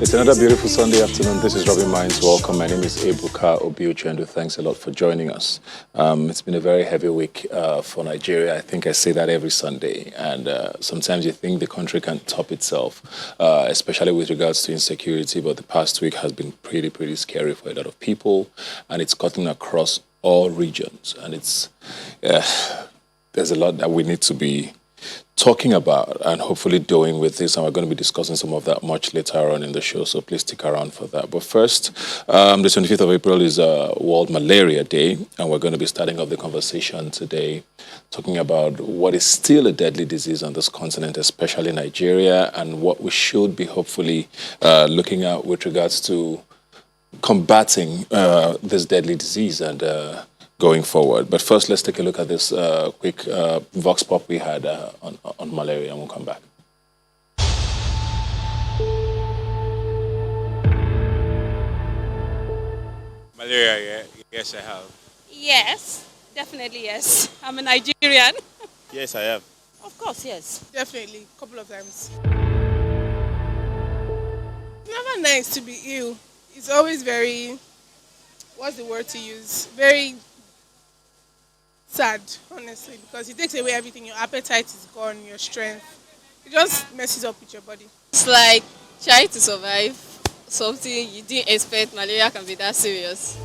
It's another beautiful Sunday afternoon. This is Rubbin Mind. Welcome. My name is Ebuka Obiuchendu. Thanks a lot for joining us. It's been a very heavy week for Nigeria. I think I say that every Sunday. And sometimes you think the country can top itself, especially with regards to insecurity. But the past week has been pretty scary for a lot of people. And it's cutting across all regions. And there's a lot that we need to be talking about and hopefully doing with this, and we're going to be discussing some of that much later on in the show, so please stick around for that. But first, the 25th of April is World Malaria Day, and we're going to be starting off the conversation today talking about what is still a deadly disease on this continent, especially Nigeria, and what we should be hopefully looking at with regards to combating this deadly disease and going forward. But first, let's take a look at this quick vox pop we had on malaria, and we'll come back. Malaria, yeah. Yes, I have. Yes, definitely yes. I'm a Nigerian. Yes, I have. Of course, yes. Definitely, a couple of times. It's never nice to be ill. It's always very, what's the word to use? Very sad, honestly, because it takes away everything. Your appetite is gone, your strength. It just messes up with your body. It's like trying to survive something you didn't expect malaria can be that serious.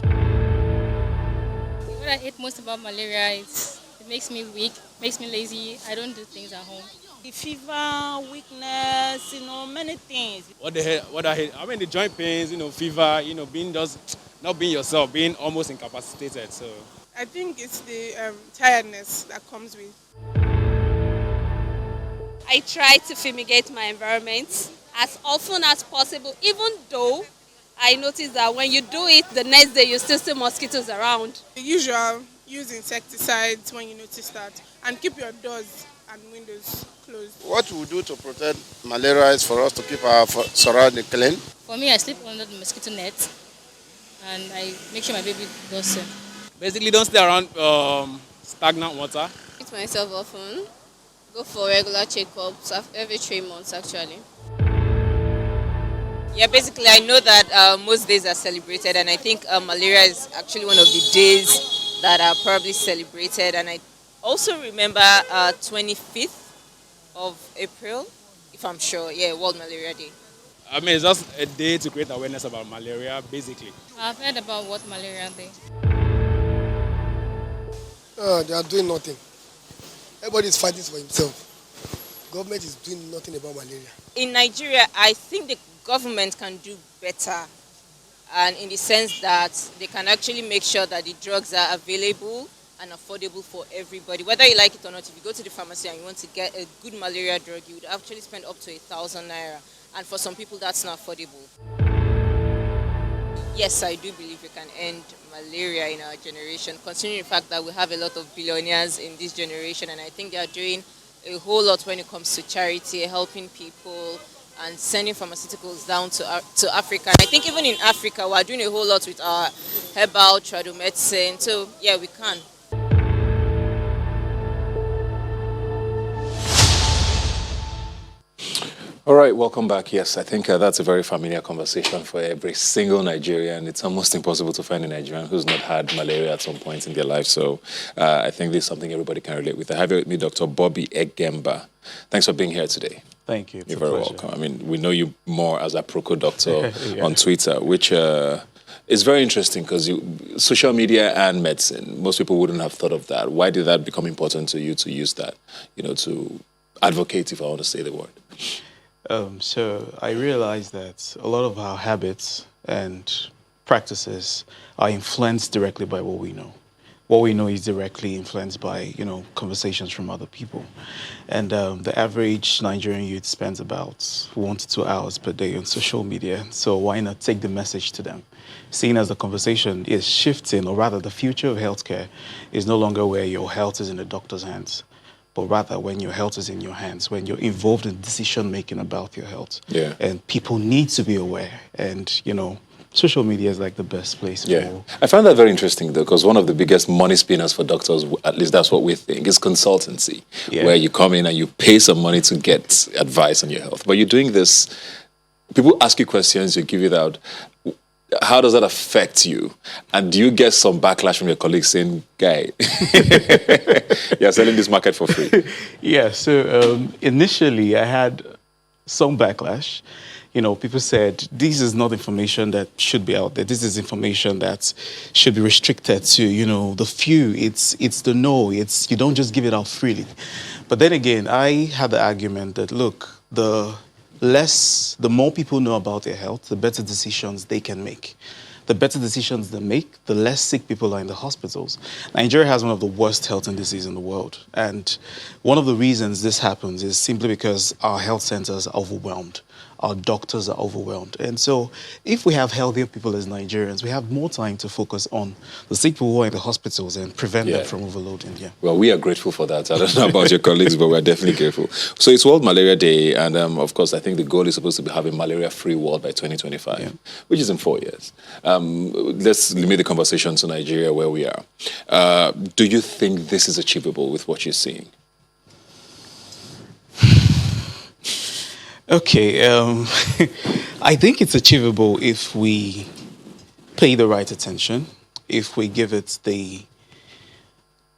What I hate most about malaria is it makes me weak, makes me lazy. I don't do things at home. The fever, weakness, many things. What I hate, the joint pains, fever, being not being yourself, being almost incapacitated, so. I think it's the tiredness that comes with. I try to fumigate my environment as often as possible, even though I notice that when you do it, the next day you still see mosquitoes around. The usual, use insecticides when you notice that, and keep your doors and windows closed. What we do to protect malaria is for us to keep our surrounding clean. For me, I sleep under the mosquito net and I make sure my baby does so. Basically, don't stay around stagnant water. Eat myself often, go for regular checkups every 3 months actually. Yeah, basically I know that most days are celebrated, and I think malaria is actually one of the days that are probably celebrated. And I also remember 25th of April, if I'm sure, World Malaria Day. It's just a day to create awareness about malaria, basically. I've heard about what malaria day. They are doing nothing. Everybody is fighting for himself. Government is doing nothing about malaria. In Nigeria, I think the government can do better, and in the sense that they can actually make sure that the drugs are available and affordable for everybody. Whether you like it or not, if you go to the pharmacy and you want to get a good malaria drug, you would actually spend up to 1,000 naira. And for some people, that's not affordable. Yes, I do believe we can end malaria in our generation, considering the fact that we have a lot of billionaires in this generation, and I think they are doing a whole lot when it comes to charity, helping people, and sending pharmaceuticals down to Africa. And I think even in Africa, we are doing a whole lot with our herbal, trado medicine. So, yeah, we can. All right, welcome back. Yes, I think that's a very familiar conversation for every single Nigerian. It's almost impossible to find a Nigerian who's not had malaria at some point in their life. So I think this is something everybody can relate with. I have here with me Dr. Bobby Egemba. Thanks for being here today. Thank you. You're very welcome. We know you more as a Proco doctor on Twitter, which is very interesting because social media and medicine, most people wouldn't have thought of that. Why did that become important to you to use that, to advocate, if I want to say the word? So I realized that a lot of our habits and practices are influenced directly by what we know. What we know is directly influenced by, conversations from other people. And the average Nigerian youth spends about 1 to 2 hours per day on social media. So why not take the message to them? Seeing as the conversation is shifting, or rather the future of healthcare is no longer where your health is in the doctor's hands, but rather when your health is in your hands, when you're involved in decision-making about your health. Yeah. And people need to be aware. And, social media is like the best place for... I found that very interesting, though, because one of the biggest money spinners for doctors, at least that's what we think, is consultancy, where you come in and you pay some money to get advice on your health. But you're doing this people ask you questions, you give it out. How does that affect you? And do you get some backlash from your colleagues saying, guy, you're selling this market for free? Yeah, so initially I had some backlash. You know, people said, this is not information that should be out there. This is information that should be restricted to, you know, the few. It's the know. You don't just give it out freely. But then again, I had the argument that, look, the more people know about their health, the better decisions they can make. The better decisions they make, the less sick people are in the hospitals. Nigeria has one of the worst health indices in the world. And one of the reasons this happens is simply because our health centers are overwhelmed. Our doctors are overwhelmed. And so if we have healthier people as Nigerians, we have more time to focus on the sick people who are in the hospitals and prevent them from overloading. Yeah. Well, we are grateful for that. I don't know about your colleagues, but we're definitely grateful. So it's World Malaria Day. And of course, I think the goal is supposed to be having malaria-free world by 2025, which is in 4 years. Let's limit the conversation to Nigeria where we are. Do you think this is achievable with what you're seeing? Okay, I think it's achievable if we pay the right attention, if we give it the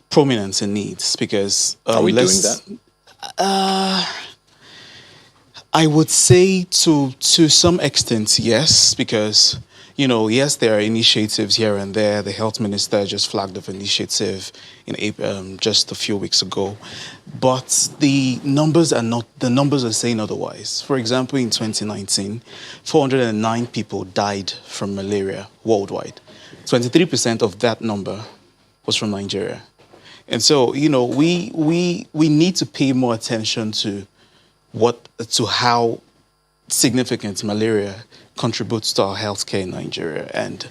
prominence it needs, because... Are we doing that? I would say to some extent, yes, because, you know, yes, there are initiatives here and there. The health minister just flagged an initiative in April, just a few weeks ago. But the numbers are saying otherwise. For example, in 2019, 409 people died from malaria worldwide. 23% of that number was from Nigeria. And so, you know, we need to pay more attention to how significant malaria contributes to our healthcare in Nigeria. And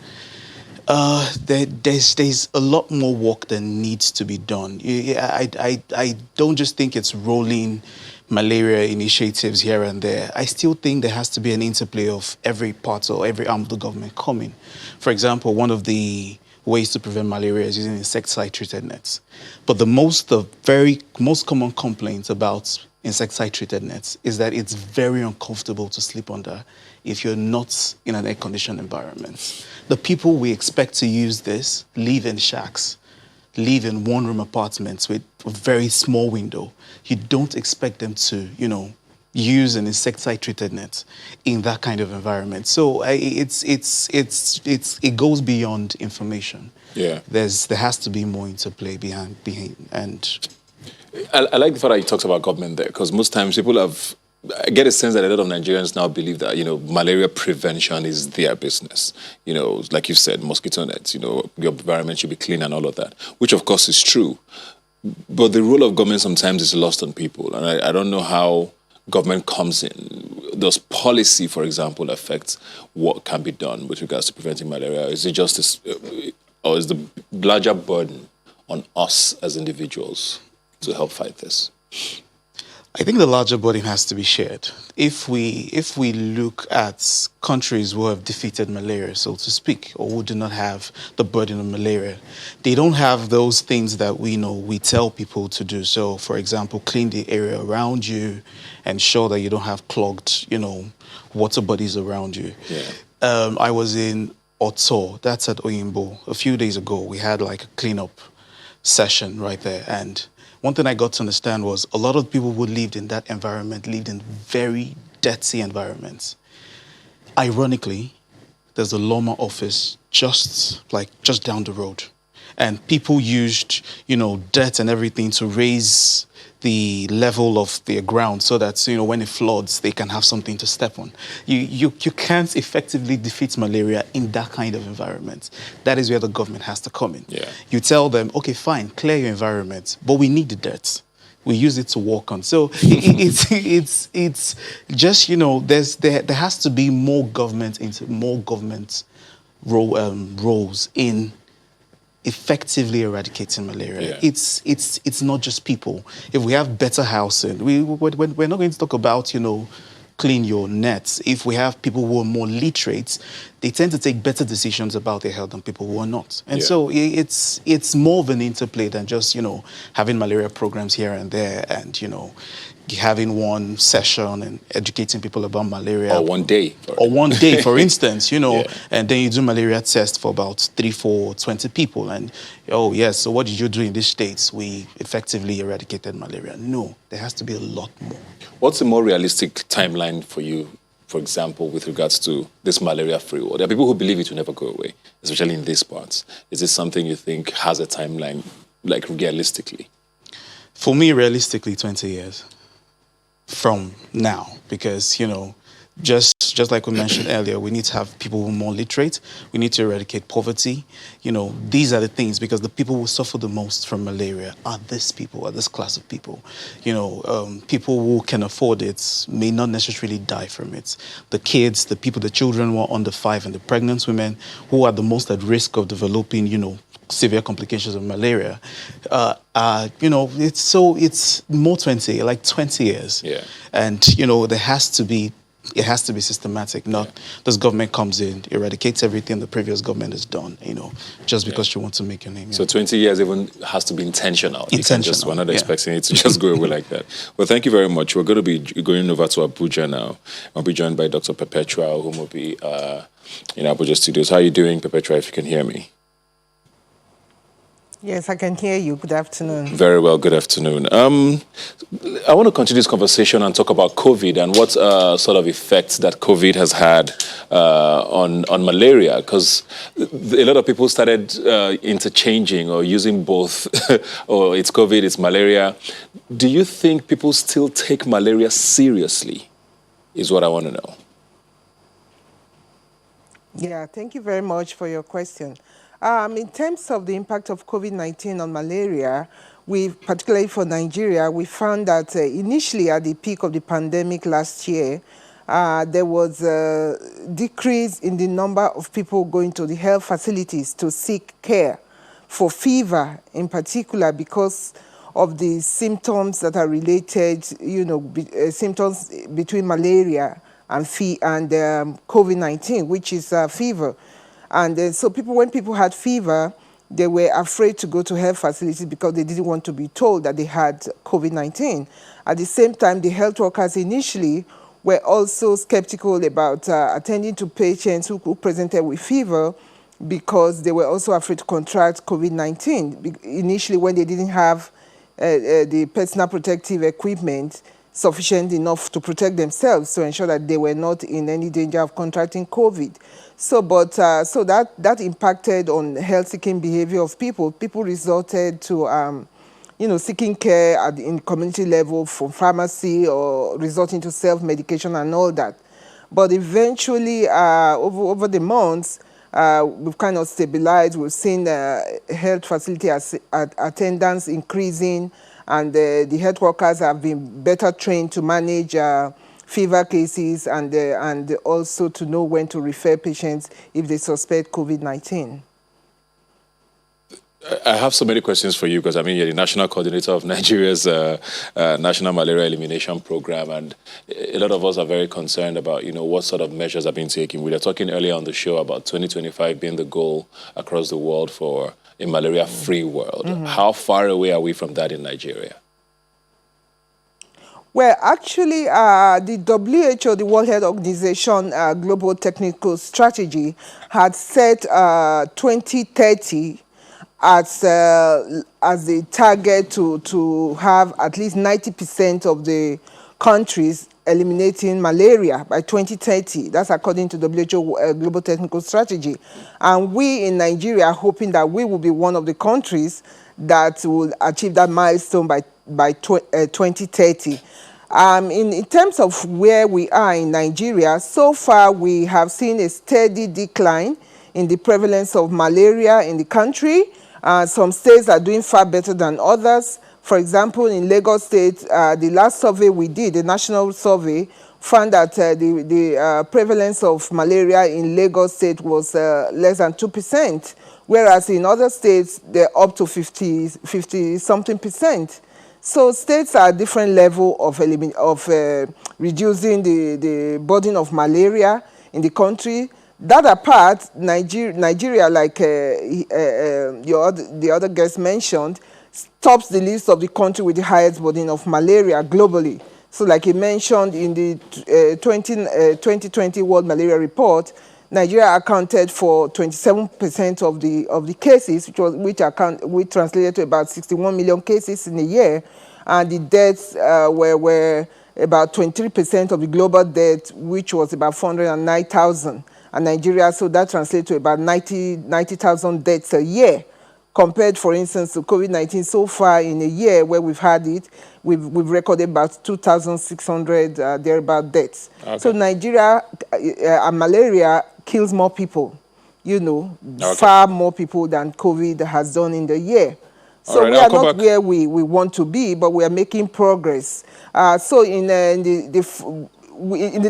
there's a lot more work that needs to be done. I don't just think it's rolling malaria initiatives here and there. I still think there has to be an interplay of every part or every arm of the government coming. For example, one of the ways to prevent malaria is using insecticide-treated nets. But the very most common complaint about insecticide-treated nets is that it's very uncomfortable to sleep under if you're not in an air-conditioned environment. The people we expect to use this live in shacks, live in one-room apartments with a very small window. You don't expect them to, you know, use an insecticide-treated net in that kind of environment. So it goes beyond information. Yeah, there has to be more interplay behind and. I like the fact that you talked about government there, because most times I get a sense that a lot of Nigerians now believe that, you know, malaria prevention is their business. You know, like you said, mosquito nets, you know, your environment should be clean and all of that, which of course is true. But the role of government sometimes is lost on people. And I don't know how government comes in. Does policy, for example, affect what can be done with regards to preventing malaria? Is it just this, or is the larger burden on us as individuals to help fight this? I think the larger burden has to be shared. If we look at countries who have defeated malaria, so to speak, or who do not have the burden of malaria, they don't have those things that we tell people to do. So, for example, clean the area around you, ensure that you don't have clogged, you know, water bodies around you. Yeah. I was in Oto, that's at Oyimbo, a few days ago. We had like a cleanup session right there, and one thing I got to understand was a lot of people who lived in that environment lived in very dirty environments. Ironically, there's a Loma office just down the road. And people used, you know, dirt and everything to raise the level of their ground so that, you know, when it floods, they can have something to step on. You can't effectively defeat malaria in that kind of environment. That is where the government has to come in. Yeah. You tell them, okay, fine, clear your environment, but we need the dirt. We use it to walk on. So it's just, you know, there has to be more government roles in effectively eradicating malaria. Yeah. It's not just people. If we have better housing, we're not going to talk about, you know, clean your nets. If we have people who are more literate, they tend to take better decisions about their health than people who are not. And so it's more of an interplay than just, you know, having malaria programs here and there and, you know, having one session and educating people about malaria. Or one day. Or one day, for instance, Yeah. and then you do malaria test for about 3, 4, 20 people. And, oh, yes, so what did you do in these states? We effectively eradicated malaria. No, there has to be a lot more. What's a more realistic timeline for you, for example, with regards to this malaria-free world? There are people who believe it will never go away, especially in these parts. Is this something you think has a timeline, like realistically? For me, realistically, 20 years from now, because, just like we mentioned earlier, we need to have people who are more literate. We need to eradicate poverty. These are the things, because the people who suffer the most from malaria are this class of people. People who can afford it may not necessarily die from it. The kids, the children who are under 5, and the pregnant women who are the most at risk of developing, severe complications of malaria, it's more 20 years. Yeah. And, it has to be systematic, not this government comes in, eradicates everything the previous government has done, just because you want to make your name. So 20 years even has to be intentional. We're not expecting it to just go away like that. Well, thank you very much. We're going to be going over to Abuja now. I'll be joined by Dr. Perpetua, whom will be in Abuja studios. How are you doing, Perpetua, if you can hear me? Yes, I can hear you. Good afternoon. Very well, good afternoon. I want to continue this conversation and talk about COVID and what sort of effects that COVID has had on malaria, because a lot of people started interchanging or using both, or it's COVID, it's malaria. Do you think people still take malaria seriously, is what I want to know. Yeah, thank you very much for your question. In terms of the impact of COVID-19 on malaria, particularly for Nigeria, we found that initially at the peak of the pandemic last year, there was a decrease in the number of people going to the health facilities to seek care for fever in particular, because of the symptoms that are related, symptoms between malaria and COVID-19, which is fever. And so when people had fever, they were afraid to go to health facilities because they didn't want to be told that they had COVID-19. At the same time, the health workers initially were also skeptical about attending to patients who presented with fever, because they were also afraid to contract COVID-19. Initially, when they didn't have the personal protective equipment sufficient enough to protect themselves to ensure that they were not in any danger of contracting COVID. So that impacted on health-seeking behavior of people. People resorted to, seeking care in community level from pharmacy, or resorting to self-medication and all that. But eventually, over the months, we've kind of stabilized. We've seen health facility attendance increasing, and the health workers have been better trained to manage fever cases and also to know when to refer patients if they suspect COVID-19. I have so many questions for you, because you're the national coordinator of Nigeria's National Malaria Elimination Program, and a lot of us are very concerned about, what sort of measures are being taken. We were talking earlier on the show about 2025 being the goal across the world for a malaria-free world. Mm-hmm. How far away are we from that in Nigeria? Well, actually, the WHO, the World Health Organization Global Technical Strategy, had set 2030 as the target to have at least 90% of the countries eliminating malaria by 2030. That's according to WHO Global Technical Strategy. And we in Nigeria are hoping that we will be one of the countries that will achieve that milestone by 2030. In terms of where we are in Nigeria, so far we have seen a steady decline in the prevalence of malaria in the country. Some states are doing far better than others. For example, in Lagos State, the last survey we did, the national survey, found that the prevalence of malaria in Lagos State was less than 2%, whereas in other states, they're up to 50-something percent. So states are at different level of reducing the burden of malaria in the country. That apart, Nigeria, like the other guest mentioned, tops the list of the country with the highest burden of malaria globally. So like he mentioned in the 2020 World Malaria Report, Nigeria accounted for 27% of the cases, which translated to about 61 million cases in a year, and the deaths were about 23% of the global death, which was about 409,000. And Nigeria, so that translates to about 90,000 deaths a year. Compared, for instance, to COVID-19, so far in a year where we've had it, we've recorded about 2,600 thereabout deaths. Okay. So Nigeria malaria kills more people, far more people than COVID has done in the year. So we are not where we want to be, but we are making progress. So in the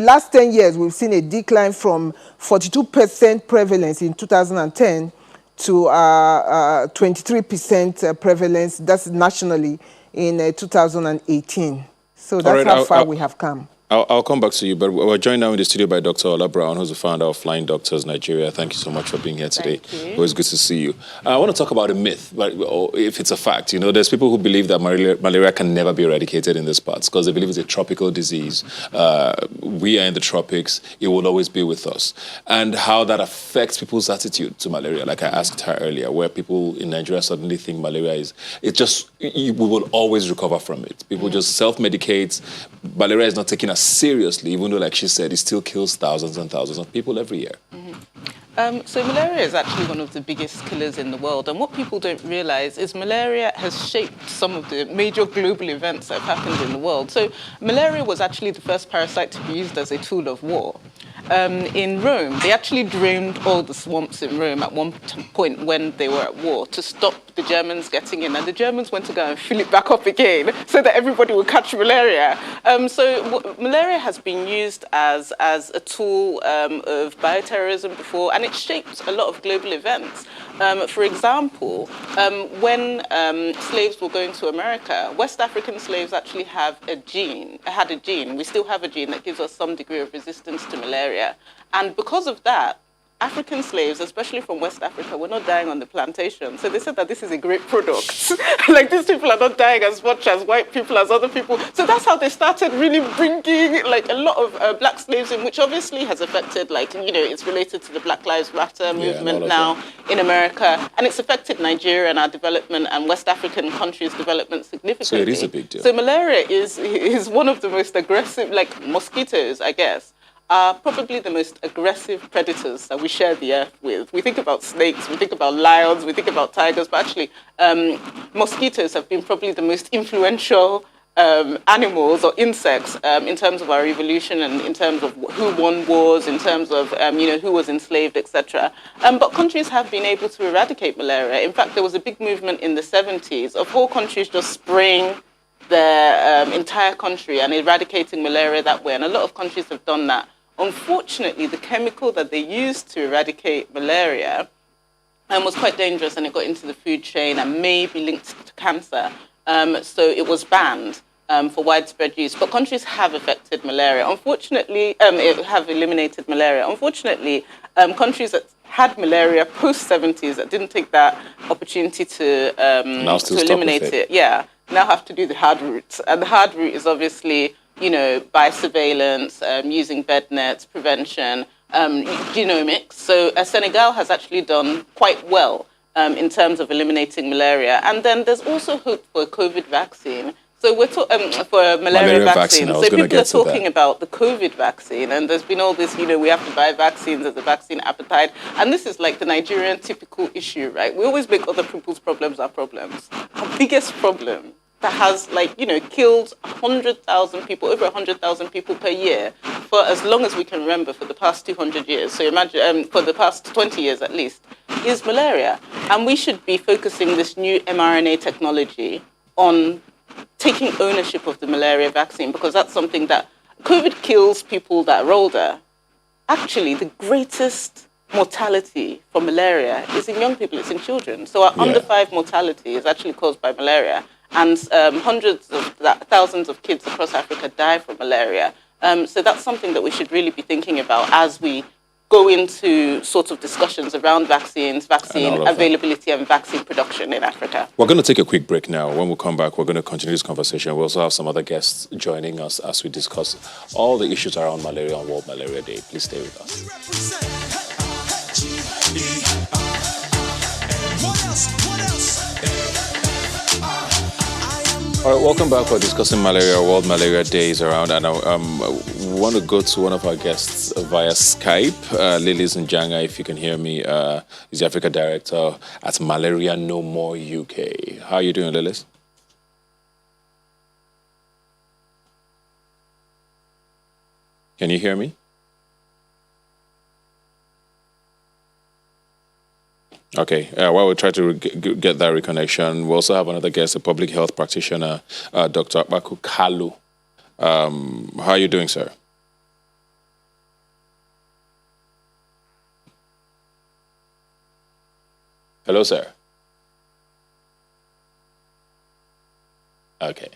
last 10 years, we've seen a decline from 42% prevalence in 2010 to 23% prevalence, that's nationally, in 2018. So that's how far we have come. I'll come back to you, but we're joined now in the studio by Dr. Ola Brown, who's the founder of Flying Doctors Nigeria. Thank you so much for being here today. Thank you. Always good to see you. I want to talk about a myth, but if it's a fact. There's people who believe that malaria can never be eradicated in these parts because they believe it's a tropical disease. We are in the tropics. It will always be with us. And how that affects people's attitude to malaria, like I asked her earlier, where people in Nigeria suddenly think malaria is, we will always recover from it. People just self-medicate. Malaria is not taken as seriously, even though, like she said, it still kills thousands and thousands of people every year. So malaria is actually one of the biggest killers in the world. And what people don't realize is malaria has shaped some of the major global events that have happened in the world. So malaria was actually the first parasite to be used as a tool of war. In Rome, they actually drained all the swamps in Rome at one point when they were at war to stop the Germans getting in. And the Germans went to go and fill it back up again so that everybody would catch malaria. Malaria has been used as a tool of bioterrorism before, and it shaped a lot of global events. For example, when slaves were going to America, West African slaves actually had a gene. We still have a gene that gives us some degree of resistance to malaria. And because of that, African slaves, especially from West Africa, were not dying on the plantation. So they said that this is a great product. Like, these people are not dying as much as white people, as other people. So that's how they started really bringing, like, a lot of black slaves in, which obviously has affected, like, it's related to the Black Lives Matter movement now in America. And it's affected Nigeria and our development and West African countries' development significantly. So it is a big deal. So malaria is one of the most aggressive, like mosquitoes, I guess, are probably the most aggressive predators that we share the earth with. We think about snakes, we think about lions, we think about tigers, but actually mosquitoes have been probably the most influential animals or insects in terms of our evolution and in terms of who won wars, in terms of who was enslaved, etc. But countries have been able to eradicate malaria. In fact, there was a big movement in the 70s of whole countries just spraying their entire country and eradicating malaria that way. And a lot of countries have done that. Unfortunately, the chemical that they used to eradicate malaria was quite dangerous, and it got into the food chain and may be linked to cancer. So it was banned for widespread use. But countries have affected malaria. Unfortunately, have eliminated malaria. Unfortunately, countries that had malaria post-70s that didn't take that opportunity to eliminate it, now have to do the hard route. And the hard route is obviously, by surveillance, using bed nets, prevention, genomics. So Senegal has actually done quite well in terms of eliminating malaria. And then there's also hope for a COVID vaccine. So we're for a malaria vaccine. So people are talking about the COVID vaccine, and there's been all this, we have to buy vaccines, there's a vaccine appetite. And this is like the Nigerian typical issue, right? We always make other people's problems our problems. Our biggest problem that has, killed 100,000 people, over 100,000 people per year for as long as we can remember, for the past 200 years. So imagine, for the past 20 years at least, is malaria. And we should be focusing this new mRNA technology on taking ownership of the malaria vaccine, because that's something that COVID kills people that are older. Actually, the greatest mortality for malaria is in young people, it's in children. So our under 5 mortality is actually caused by malaria. And hundreds of thousands of kids across Africa die from malaria. So that's something that we should really be thinking about as we go into sort of discussions around vaccines, vaccine that. availability and vaccine production in Africa. We're going to take a quick break now. When we come back, we're going to continue this conversation. We also have some other guests joining us as we discuss all the issues around malaria on World Malaria Day. Please stay with us. All right, welcome back. We're discussing malaria. World Malaria Day is around, and I want to go to one of our guests via Skype. Lilies Njanga, if you can hear me, is the Africa Director at Malaria No More UK. How are you doing, Lilies? Can you hear me? Okay, while we try to get that reconnection, we also have another guest, a public health practitioner, Dr. Akbaku Kalu. How are you doing, sir? Hello, sir. Okay.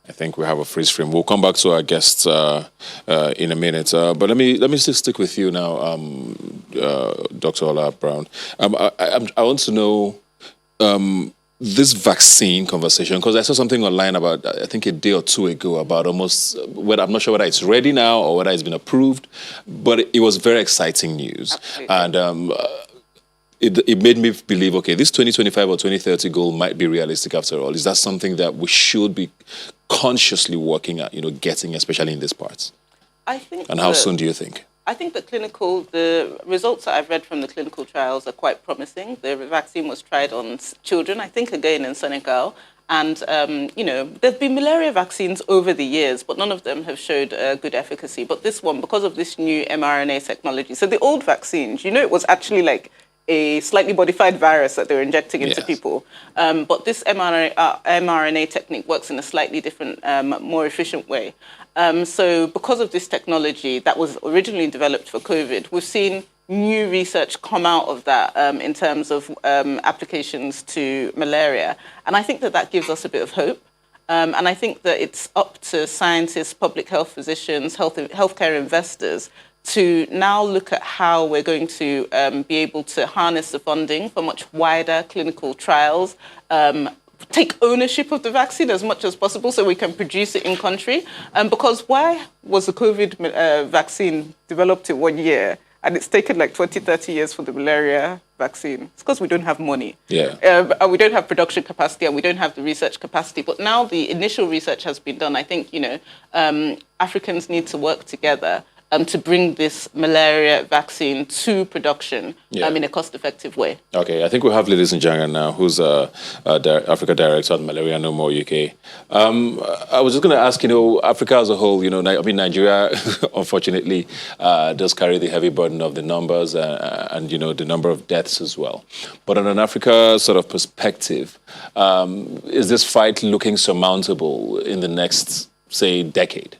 I think we have a freeze frame. We'll come back to our guests in a minute. But let me still stick with you now, Dr. Ola Brown. I want to know this vaccine conversation, because I saw something online about, I think a day or two ago, about almost, whether, I'm not sure whether it's ready now or whether it's been approved, but it was very exciting news. Absolutely. And it made me believe, okay, this 2025 or 2030 goal might be realistic after all. Is that something that we should be consciously working at, getting, especially in these parts? I think. And how soon do you think? I think the results that I've read from the clinical trials are quite promising. The vaccine was tried on children, I think again in Senegal. And, there've been malaria vaccines over the years, but none of them have showed good efficacy. But this one, because of this new mRNA technology, so the old vaccines, it was actually like a slightly modified virus that they were injecting into people. But this mRNA technique works in a slightly different, more efficient way. So because of this technology that was originally developed for COVID, we've seen new research come out of that in terms of applications to malaria. And I think that gives us a bit of hope. And I think that it's up to scientists, public health physicians, healthcare investors to now look at how we're going to be able to harness the funding for much wider clinical trials, take ownership of the vaccine as much as possible so we can produce it in country. Because why was the COVID vaccine developed in 1 year and it's taken like 20, 30 years for the malaria vaccine? It's because we don't have money. And we don't have production capacity and we don't have the research capacity. But now the initial research has been done. I think, Africans need to work together to bring this malaria vaccine to production in a cost-effective way. Okay, I think we have Ladies Njanga now, who's Africa Director at Malaria No More UK. I was just going to ask, Africa as a whole, Nigeria, unfortunately, does carry the heavy burden of the numbers and the number of deaths as well. But on an Africa sort of perspective, is this fight looking surmountable in the next, say, decade?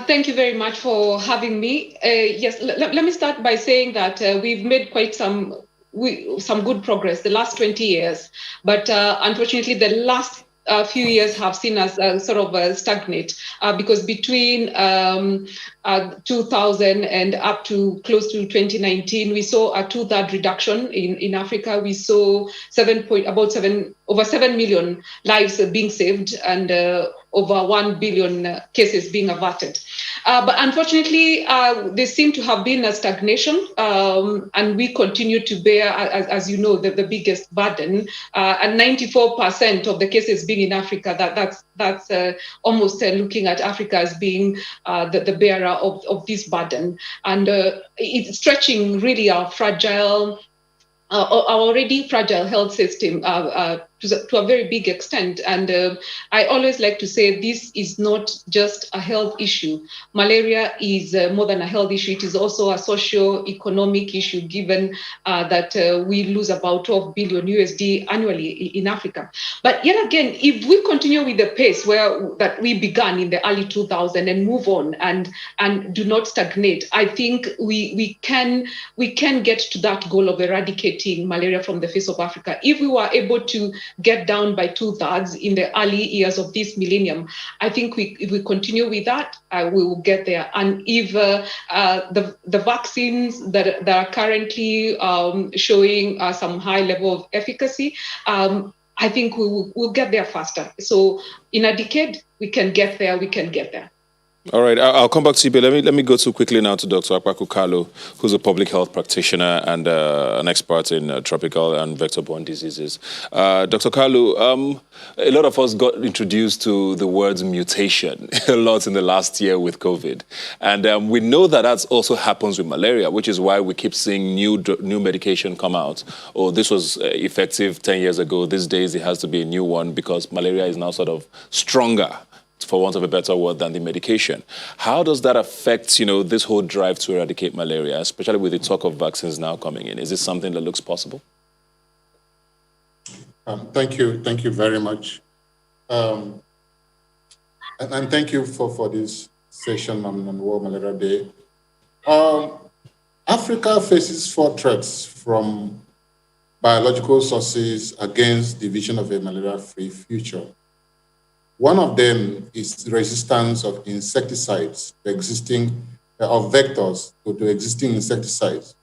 Thank you very much for having me. Yes, let me start by saying that we've made quite some good progress the last 20 years, but unfortunately the last few years have seen us sort of stagnate because between 2000 and up to close to 2019, we saw a 2/3 reduction in Africa. We saw over 7 million lives being saved and over 1 billion cases being averted. But unfortunately, there seemed to have been a stagnation, and we continue to bear, as you know, the biggest burden. And 94% of the cases being in Africa, that's almost looking at Africa as being the bearer of this burden. And it's stretching really our already fragile health system to a very big extent. And I always like to say this is not just a health issue. Malaria is more than a health issue. It is also a socio-economic issue, given that we lose about 12 billion USD annually in Africa. But yet again, if we continue with the pace that we began in the early 2000s and move on and do not stagnate, I think we can get to that goal of eradicating malaria from the face of Africa. If we were able to get down by 2/3 in the early years of this millennium. I think if we continue with that, we will get there. And if the vaccines that are currently showing some high level of efficacy, I think we'll get there faster. So in a decade, we can get there. We can get there. All right, I'll come back to you, but let me go too quickly now to Dr. Akwaku Kalu, who's a public health practitioner and an expert in tropical and vector-borne diseases. Dr. Kalu, a lot of us got introduced to the words mutation a lot in the last year with COVID. And we know that also happens with malaria, which is why we keep seeing new medication come out. Oh, this was effective 10 years ago. These days it has to be a new one because malaria is now sort of stronger, for want of a better word, than the medication. How does that affect, this whole drive to eradicate malaria, especially with the talk of vaccines now coming in? Is this something that looks possible? Thank you very much. And thank you for this session on World Malaria Day. Africa faces 4 threats from biological sources against the vision of a malaria-free future. One of them is resistance of insecticides, of vectors to existing insecticides.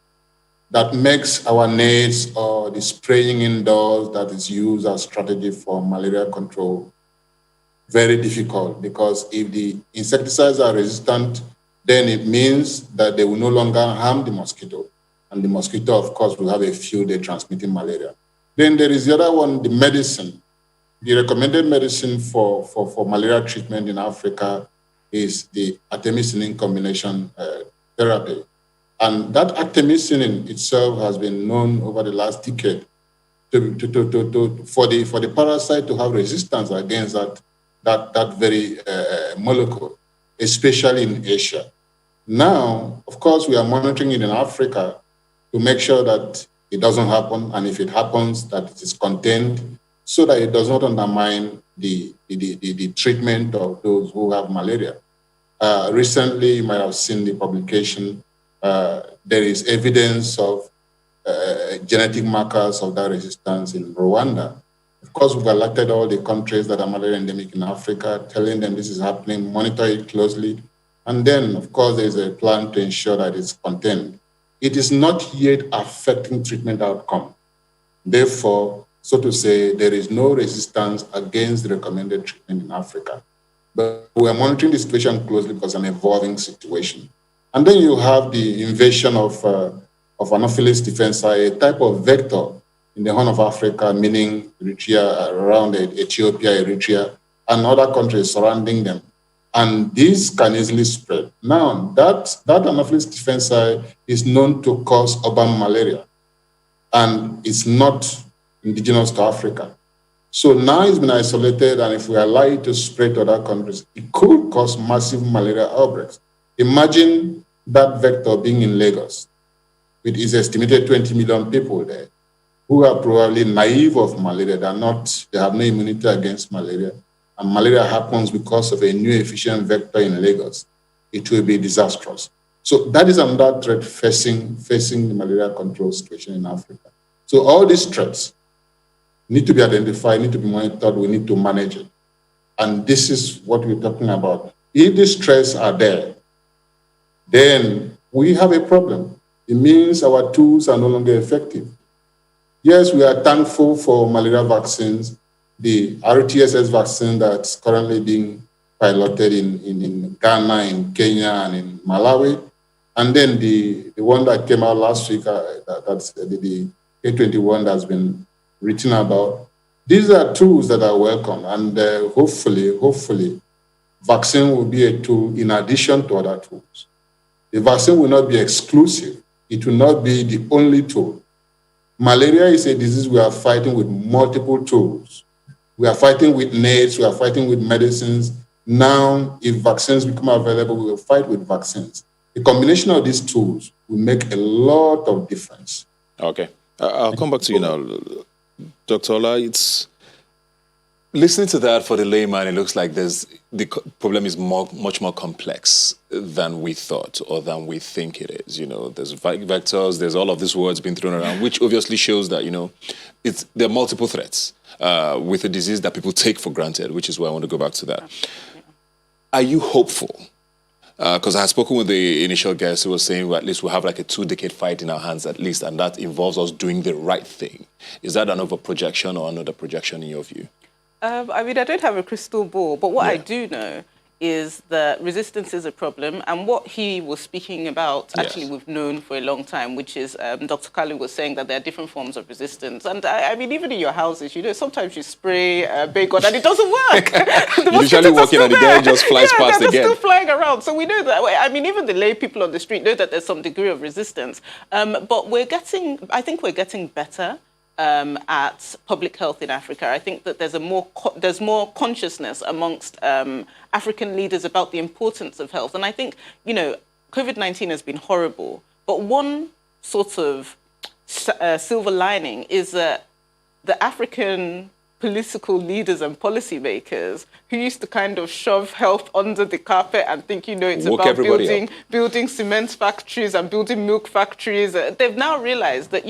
That makes our nets or the spraying indoors that is used as strategy for malaria control very difficult, because if the insecticides are resistant, then it means that they will no longer harm the mosquito. And the mosquito, of course, will have a field day transmitting malaria. Then there is the other one, the medicine. The recommended medicine for malaria treatment in Africa is the artemisinin combination therapy. And that artemisinin itself has been known over the last decade for the parasite to have resistance against that very molecule, especially in Asia. Now, of course, we are monitoring it in Africa to make sure that it doesn't happen, and if it happens, that it is contained, so that it does not undermine the treatment of those who have malaria. Recently, you might have seen the publication. There is evidence of genetic markers of that resistance in Rwanda. Of course, we've alerted all the countries that are malaria endemic in Africa, telling them this is happening, monitor it closely. And then, of course, there's a plan to ensure that it's contained. It is not yet affecting treatment outcome. Therefore, so to say, there is no resistance against the recommended treatment in Africa. But we are monitoring the situation closely because it's an evolving situation. And then you have the invasion of Anopheles diffensi, a type of vector in the Horn of Africa, meaning Eritrea, around Ethiopia, Eritrea, and other countries surrounding them. And these can easily spread. Now, that Anopheles diffensi is known to cause urban malaria, and it's not indigenous to Africa. So now it's been isolated, and if we allow it to spread to other countries, it could cause massive malaria outbreaks. Imagine that vector being in Lagos, with its estimated 20 million people there, who are probably naive of malaria. They have no immunity against malaria, and malaria happens because of a new efficient vector in Lagos. It will be disastrous. So that is another threat facing the malaria control situation in Africa. So all these threats need to be identified, need to be monitored, we need to manage it. And this is what we're talking about. If these threats are there, then we have a problem. It means our tools are no longer effective. Yes, we are thankful for malaria vaccines, the RTSS vaccine that's currently being piloted in Ghana, in Kenya, and in Malawi. And then the one that came out last week, that's the A21 that's been written about. These are tools that are welcome, and hopefully, vaccine will be a tool in addition to other tools. The vaccine will not be exclusive. It will not be the only tool. Malaria is a disease we are fighting with multiple tools. We are fighting with nets, we are fighting with medicines. Now, if vaccines become available, we will fight with vaccines. The combination of these tools will make a lot of difference. Okay. I'll come back to you now. Dr. Ola, Listening to that, for the layman, it looks like the problem is much more complex than we thought or than we think it is. There's vectors, there's all of these words being thrown around, which obviously shows that, there are multiple threats with a disease that people take for granted, which is why I want to go back to that. Are you hopeful? Because I had spoken with the initial guest who was saying, well, at least we'll have like a 2-decade fight in our hands at least, and that involves us doing the right thing. Is that an overprojection or another projection in your view? I mean, I don't have a crystal ball, but what I do know is that resistance is a problem. And what he was speaking about, actually, we've known for a long time, which is Dr. Kalu was saying that there are different forms of resistance. And I mean, even in your houses, sometimes you spray Baygon and it doesn't work. You're usually walking and the guy just flies past again. They're still flying around. So we know that. I mean, even the lay people on the street know that there's some degree of resistance. But I think we're getting better at public health in Africa. I think that there's more consciousness amongst African leaders about the importance of health. And I think, COVID-19 has been horrible, but one sort of silver lining is that the African political leaders and policymakers who used to kind of shove health under the carpet and think, it's about building cement factories and building milk factories. They've now realized that,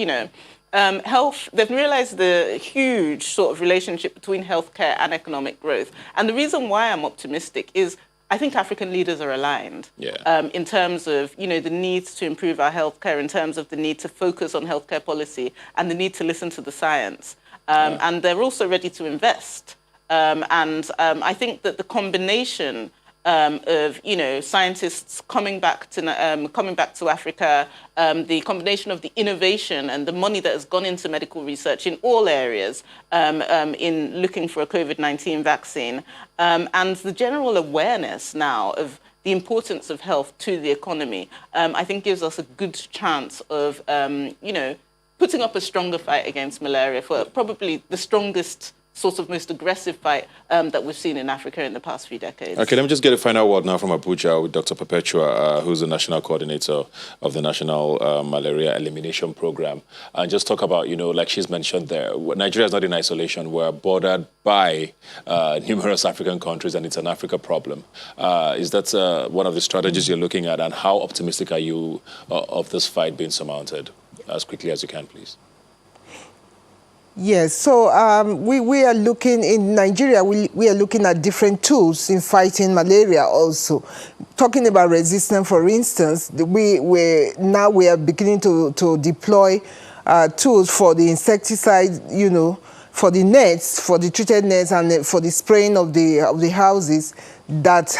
health, they've realized the huge sort of relationship between healthcare and economic growth. And the reason why I'm optimistic is I think African leaders are aligned in terms of, the needs to improve our healthcare, in terms of the need to focus on healthcare policy and the need to listen to the science. And they're also ready to invest. I think that the combination of scientists coming back to Africa, the combination of the innovation and the money that has gone into medical research in all areas in looking for a COVID-19 vaccine, and the general awareness now of the importance of health to the economy, I think gives us a good chance of putting up a stronger fight against malaria, for probably the strongest sort of most aggressive fight that we've seen in Africa in the past few decades. Okay, let me just get a final word now from Abuja with Dr. Perpetua, who's the national coordinator of the National Malaria Elimination Program. And just talk about, like she's mentioned there, Nigeria is not in isolation. We're bordered by numerous African countries, and it's an Africa problem. Is that one of the strategies you're looking at, and how optimistic are you of this fight being surmounted? As quickly as you can, please. Yes, so we are looking in Nigeria, we are looking at different tools in fighting malaria also. Talking about resistance, for instance, we are beginning to deploy tools for the insecticide, for the nets, for the treated nets, and for the spraying of the houses that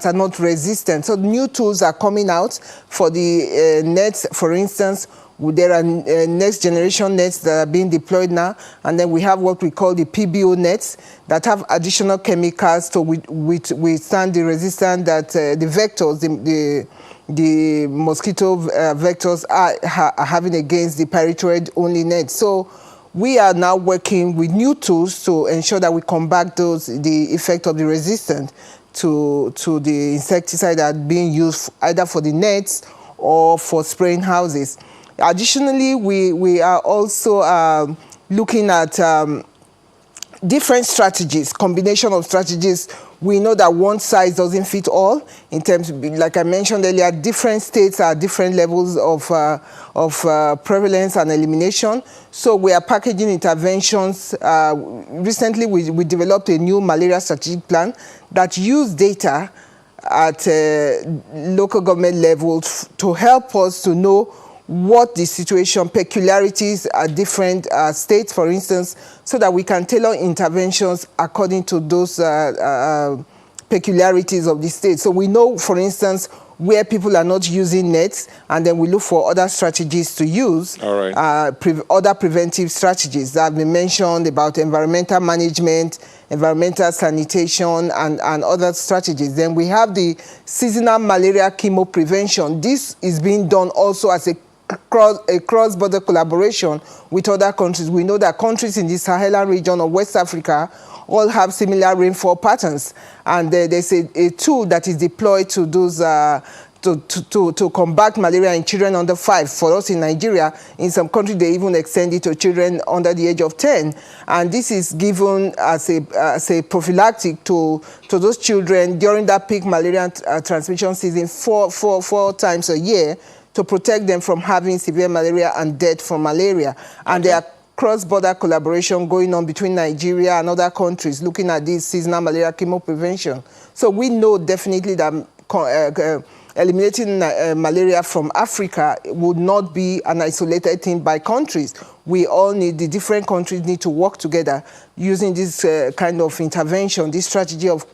are not resistant. So new tools are coming out for the nets, for instance. There are next generation nets that are being deployed now, and then we have what we call the PBO nets that have additional chemicals to withstand the resistance that the vectors, the mosquito vectors are having against the pyrethroid only net. So we are now working with new tools to ensure that we combat the effect of the resistance to the insecticide that are being used either for the nets or for spraying houses. Additionally, we are also looking at different strategies, combination of strategies. We know that one size doesn't fit all. In terms, like I mentioned earlier, different states are different levels of prevalence and elimination. So we are packaging interventions. Recently, we developed a new malaria strategic plan that use data at local government levels to help us to know what the situation, peculiarities at different states, for instance, so that we can tailor interventions according to those peculiarities of the state. So we know, for instance, where people are not using nets, and then we look for other strategies to use. All right. Other preventive strategies that have been mentioned about environmental management, environmental sanitation, and other strategies. Then we have the seasonal malaria chemo prevention. This is being done also as a cross-border collaboration with other countries. We know that countries in the Sahelan region of West Africa all have similar rainfall patterns, and there's a tool that is deployed to those to combat malaria in children under 5. For us in Nigeria, in some countries, they even extend it to children under the age of 10. And this is given as a prophylactic to those children during that peak malaria transmission season four times a year to protect them from having severe malaria and death from malaria. And there are cross-border collaboration going on between Nigeria and other countries looking at this seasonal malaria chemo prevention. So we know definitely that eliminating malaria from Africa would not be an isolated thing by countries. We all need, the different countries need to work together using this kind of intervention, this strategy of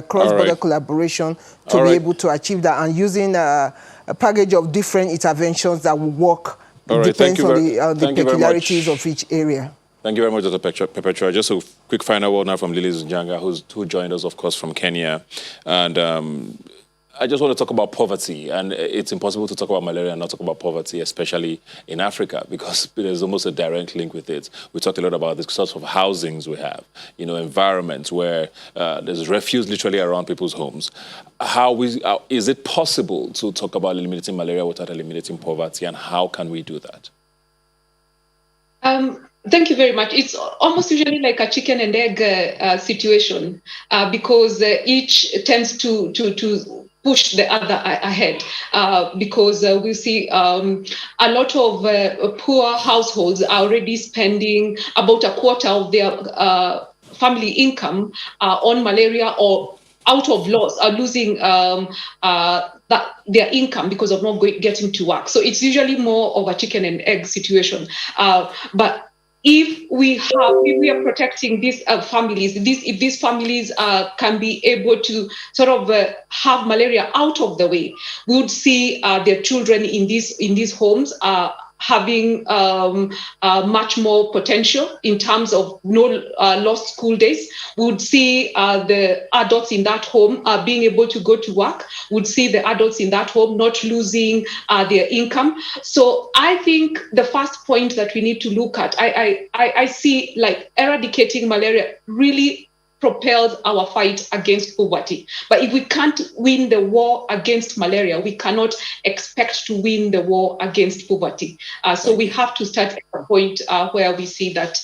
cross-border collaboration to be able to achieve that, and using a package of different interventions that will work. Depends on the peculiarities of each area. Thank you very much, Dr. Perpetua. Just a quick final word now from Lily Njanga, who joined us, of course, from Kenya. And I just want to talk about poverty. And it's impossible to talk about malaria and not talk about poverty, especially in Africa, because there's almost a direct link with it. We talked a lot about the sorts of housings we have, you know, environments where there's refuse literally around people's homes. Is it possible to talk about eliminating malaria without eliminating poverty, and how can we do that? Thank you very much. It's almost usually like a chicken and egg situation because each tends to push the other ahead because we see a lot of poor households are already spending about a quarter of their family income on malaria, or out of loss, are losing their income because of not getting to work. So it's usually more of a chicken and egg situation. But if we are protecting these families, if these families can be able to sort of have malaria out of the way, we would see their children in these homes having much more potential in terms of no lost school days. We would see the adults in that home being able to go to work. We would see the adults in that home not losing their income. So I think the first point that we need to look at, I see like eradicating malaria really propels our fight against poverty. But if we can't win the war against malaria, we cannot expect to win the war against poverty. So we have to start at a point where we see that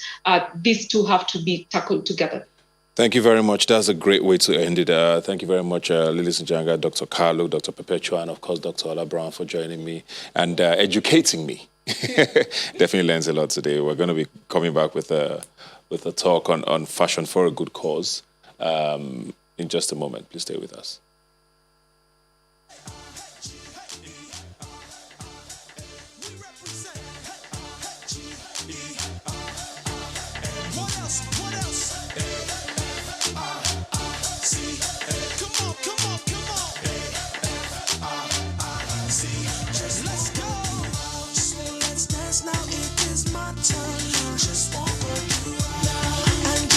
these two have to be tackled together. Thank you very much. That's a great way to end it. Thank you very much, Lily Njanga, Dr. Carlo, Dr. Perpetua, and of course, Dr. Ola Brown for joining me and educating me. Definitely learns a lot today. We're going to be coming back with a talk on fashion for a good cause in just a moment. Please stay with us.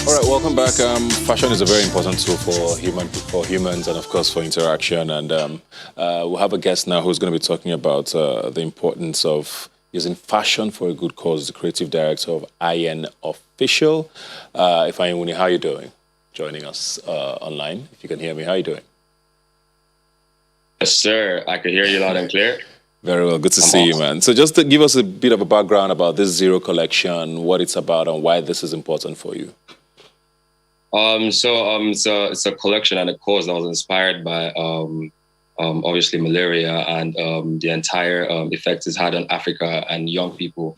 All right, welcome back. Fashion is a very important tool for humans and, of course, for interaction. And we'll have a guest now who's going to be talking about the importance of using fashion for a good cause. The creative director of IN Official. Ifeanyi, how are you doing? Joining us online. If you can hear me, how are you doing? Yes, sir. I can hear you loud and clear. Very well. Good to see you, man. So just to give us a bit of a background about this Zero collection, what it's about, and why this is important for you. It's a collection and a cause that was inspired by obviously malaria and the entire effect it's had on Africa and young people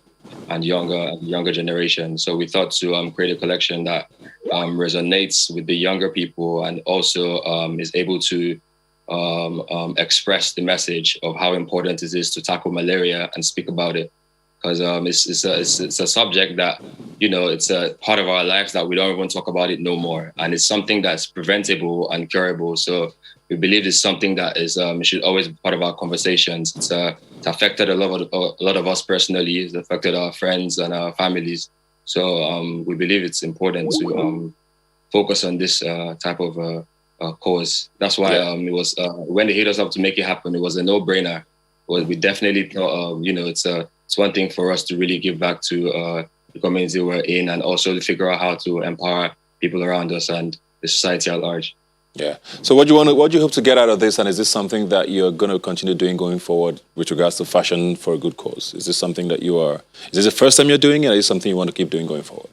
and younger generation. So we thought to create a collection that resonates with the younger people and also is able to express the message of how important it is to tackle malaria and speak about it. Because it's a subject that, you know, it's a part of our lives that we don't even talk about it no more. And it's something that's preventable and curable. So we believe it's something that is should always be part of our conversations. It's affected a lot of us personally. It's affected our friends and our families. So we believe it's important to focus on this type of cause. That's why it was when they hit us up to make it happen, it was a no-brainer. We definitely thought, you know, it's one thing for us to really give back to the community we're in, and also to figure out how to empower people around us and the society at large. Yeah. So what do you hope to get out of this? And is this something that you're going to continue doing going forward with regards to fashion for a good cause? Is this something that is this the first time you're doing it, or is it something you want to keep doing going forward?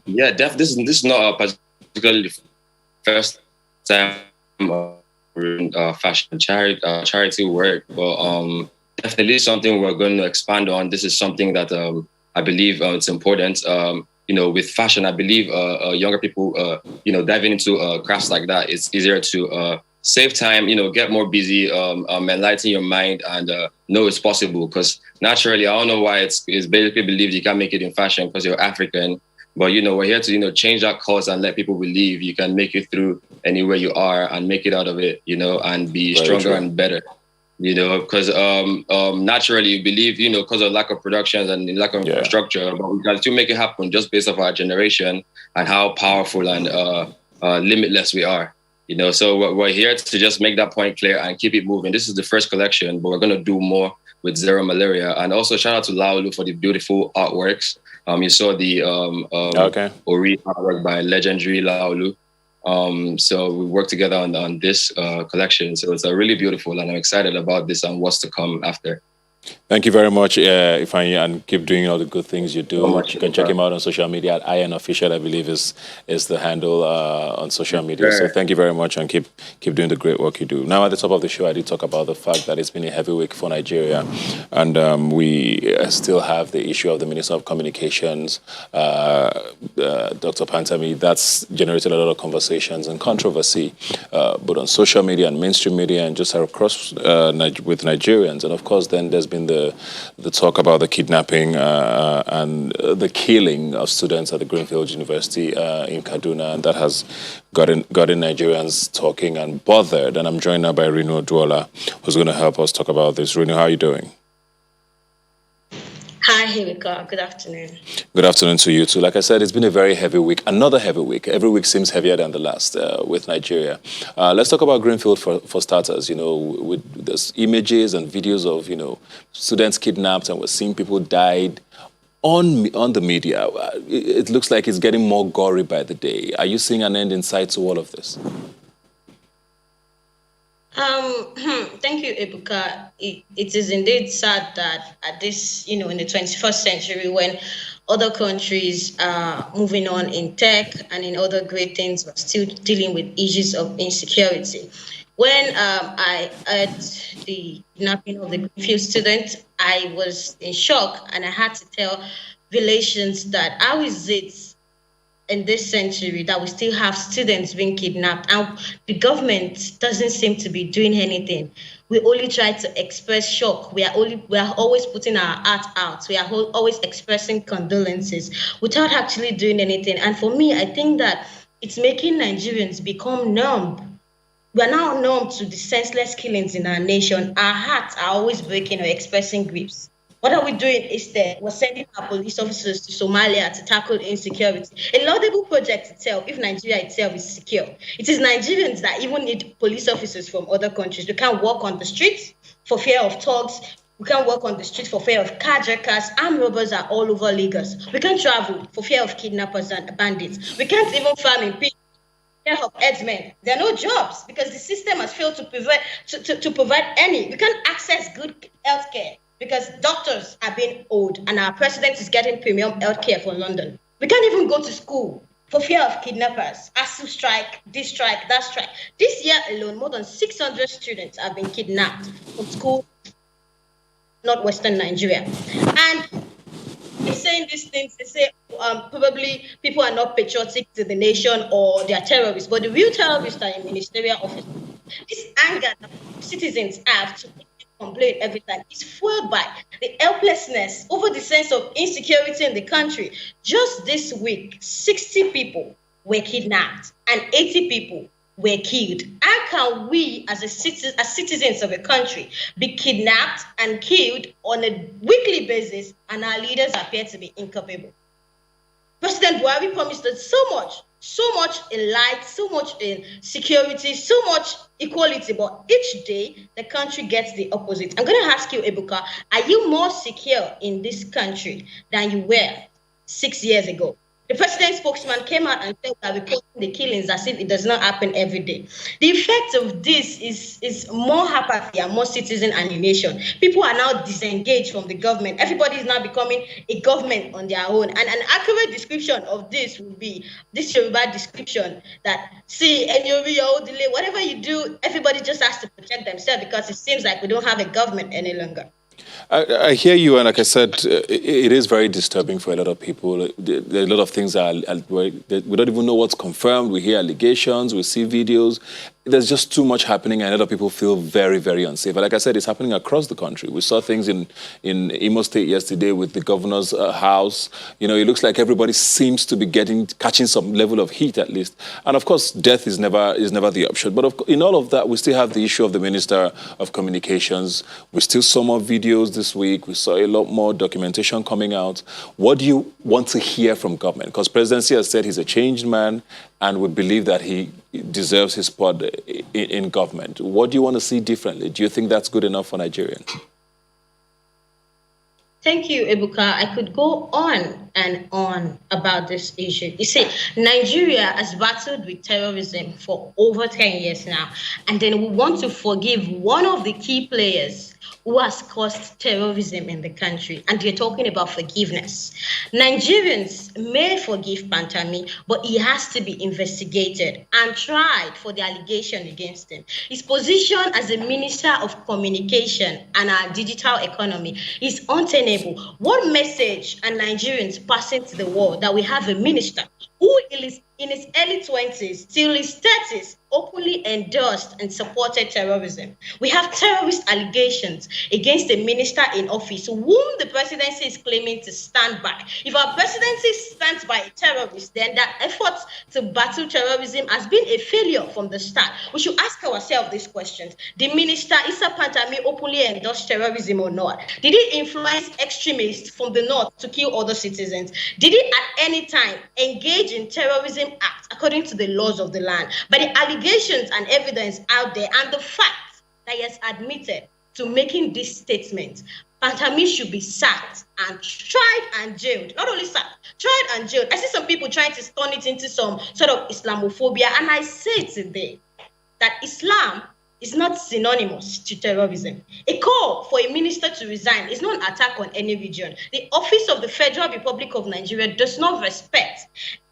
Yeah, this is not a particularly first time fashion charity work, but definitely something we're going to expand on. This is something that I believe it's important. With fashion, I believe younger people, diving into crafts like that, it's easier to save time, get more busy, enlighten your mind, and know it's possible. Because naturally, I don't know why it's basically believed you can't make it in fashion because you're African. But, we're here to, change that cause and let people believe you can make it through anywhere you are and make it out of it, and be stronger and better. Because naturally you believe, because of lack of productions and lack of infrastructure, but we can still make it happen just based off our generation and how powerful and limitless we are. So we're here to just make that point clear and keep it moving. This is the first collection, but we're going to do more with Zero Malaria. And also shout out to Laulu for the beautiful artworks. You saw the Ori artwork by legendary Laulu. So we worked together on this collection. So it's really beautiful, and I'm excited about this and what's to come after. Thank you very much, Ifeanyi, and keep doing all the good things you do. You can check him out on social media at INOfficial, I believe is the handle on social media. So thank you very much, and keep doing the great work you do. Now, at the top of the show, I did talk about the fact that it's been a heavy week for Nigeria, and we still have the issue of the Minister of Communications, Dr. Pantami. That's generated a lot of conversations and controversy, both on social media and mainstream media, and just across with Nigerians. And of course, then there's been the talk about the kidnapping and the killing of students at the Greenfield University in Kaduna, and that has gotten Nigerians talking and bothered. And I'm joined now by Rino Duola, who's going to help us talk about this. Rino, how are you doing? Hi, Himika. Good afternoon. Good afternoon to you too. Like I said, it's been a very heavy week, another heavy week. Every week seems heavier than the last with Nigeria. Let's talk about Greenfield for starters. With there's images and videos of, students kidnapped, and we're seeing people died on the media. It looks like it's getting more gory by the day. Are you seeing an end in sight to all of this? Thank you, Ebuka. It is indeed sad that at this, in the 21st century, when other countries are moving on in tech and in other great things, we're still dealing with issues of insecurity. When I heard the kidnapping of the Greenfield student, I was in shock, and I had to tell relations that how is it in this century that we still have students being kidnapped, and the government doesn't seem to be doing anything. We only try to express shock. We are always putting our art out. We are always expressing condolences without actually doing anything. And for me, I think that it's making Nigerians become numb. We are now numb to the senseless killings in our nation. Our hearts are always breaking or expressing griefs. What are we doing instead? We're sending our police officers to Somalia to tackle insecurity. A laudable project itself, if Nigeria itself is secure. It is Nigerians that even need police officers from other countries. We can't walk on the streets for fear of thugs. We can't walk on the streets for fear of carjackers. Armed robbers are all over Lagos. We can't travel for fear of kidnappers and bandits. We can't even farm in peace. Of herdsmen. There are no jobs because the system has failed to provide any. We can't access good health care because doctors are being owed and our president is getting premium health care for London. We can't even go to school for fear of kidnappers. ASU strike, this strike, that strike. This year alone, more than 600 students have been kidnapped from school in northwestern Nigeria. And they're saying these things, they say probably people are not patriotic to the nation or they are terrorists, but the real terrorists are in ministerial offices. This anger that citizens have to complain every time is fueled by the helplessness over the sense of insecurity in the country. Just this week, 60 people were kidnapped and 80 people were killed. How can we as citizens of a country be kidnapped and killed on a weekly basis and our leaders appear to be incapable? President Buhari promised us so much in light, so much in security, so much equality, but each day the country gets the opposite. I'm going to ask you, Ebuka, are you more secure in this country than you were 6 years ago? The president's spokesman came out and said we are reporting the killings as if it does not happen every day. The effect of this is more apathy and more citizen alienation. People are now disengaged from the government. Everybody is now becoming a government on their own. And an accurate description of this would be this Yoruba description that, see, delay, whatever you do, everybody just has to protect themselves because it seems like we don't have a government any longer. I hear you, and like I said, it is very disturbing for a lot of people. There are a lot of things we don't even know what's confirmed. We hear allegations, we see videos. There's just too much happening, and a lot of people feel very, very unsafe. But like I said, it's happening across the country. We saw things in Imo State yesterday with the governor's house. You know, it looks like everybody seems to be catching some level of heat at least. And of course, death is never the option. But in all of that, we still have the issue of the Minister of Communications. We still saw more videos this week. We saw a lot more documentation coming out. What do you want to hear from government? Because presidency has said he's a changed man, and we believe that he deserves his spot in government. What do you want to see differently? Do you think that's good enough for Nigerians? Thank you, Ebuka. I could go on and on about this issue. You see, Nigeria has battled with terrorism for over 10 years now, and then we want to forgive one of the key players who has caused terrorism in the country, and you're talking about forgiveness. Nigerians may forgive Pantami, but he has to be investigated and tried for the allegation against him. His position as a Minister of Communication and our digital economy is untenable. What message are Nigerians passing to the world that we have a minister who is in his early 20s till his 30s openly endorsed and supported terrorism? We have terrorist allegations against a minister in office whom the presidency is claiming to stand by. If our presidency stands by a terrorist, then that effort to battle terrorism has been a failure from the start. We should ask ourselves these questions. Did Minister Issa Pantami openly endorse terrorism or not? Did he influence extremists from the north to kill other citizens? Did he at any time engage in terrorism acts according to the laws of the land? But the allegations and evidence out there and the fact that he has admitted to making this statement, Pantami should be sacked and tried and jailed. Not only sacked, tried and jailed. I see some people trying to turn it into some sort of Islamophobia, and I say today that Islam is not synonymous to terrorism. A call for a minister to resign is not an attack on any region. The office of the Federal Republic of Nigeria does not respect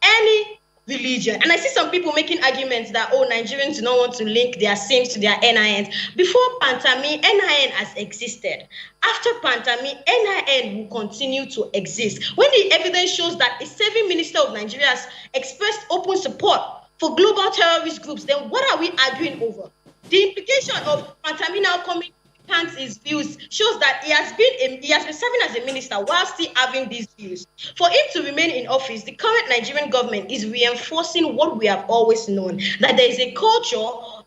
any religion. And I see some people making arguments that, oh, Nigerians do not want to link their sins to their NINs. Before Pantami, NIN has existed. After Pantami, NIN will continue to exist. When the evidence shows that a serving minister of Nigeria has expressed open support for global terrorist groups, then what are we arguing over? The implication of Pantami now coming to pant his views shows that he has been serving as a minister while still having these views. For him to remain in office, the current Nigerian government is reinforcing what we have always known, that there is a culture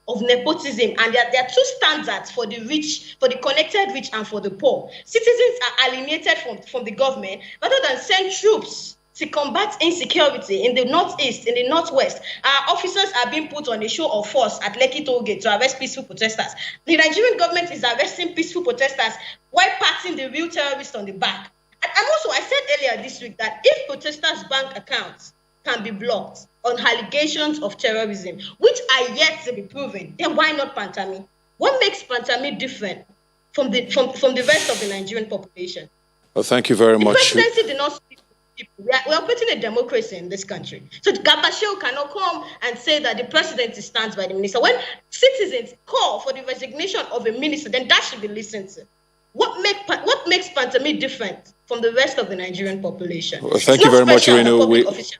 of nepotism, and there are two standards for the rich, for the connected rich, and for the poor. Citizens are alienated from the government rather than send troops to combat insecurity in the northeast, in the northwest. Our officers are being put on a show of force at Lekki Toll Gate to arrest peaceful protesters. The Nigerian government is arresting peaceful protesters while patting the real terrorists on the back. And also, I said earlier this week that if protesters' bank accounts can be blocked on allegations of terrorism, which are yet to be proven, then why not Pantami? What makes Pantami different from the rest of the Nigerian population? Well, thank you very much. The presidency did not speak. We are operating a democracy in this country. So Gabasheo cannot come and say that the presidency stands by the minister. When citizens call for the resignation of a minister, then that should be listened to. What makes Pantami different from the rest of the Nigerian population? Well, thank you very much, Irene.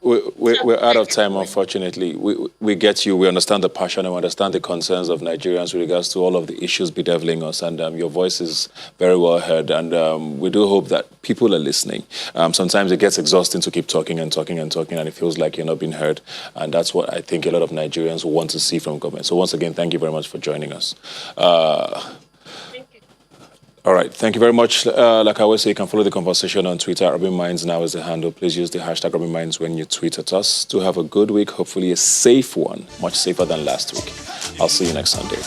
We're out of time, unfortunately. We get you. We understand the passion and we understand the concerns of Nigerians with regards to all of the issues bedeviling us. And your voice is very well heard. And we do hope that people are listening. Sometimes it gets exhausting to keep talking and talking and talking, and it feels like you're not being heard. And that's what I think a lot of Nigerians want to see from government. So once again, thank you very much for joining us. All right. Thank you very much. Like I always say, you can follow the conversation on Twitter. Rubbin Minds now is the handle. Please use the hashtag Rubbin Minds when you tweet at us. Do have a good week. Hopefully a safe one. Much safer than last week. I'll see you next Sunday.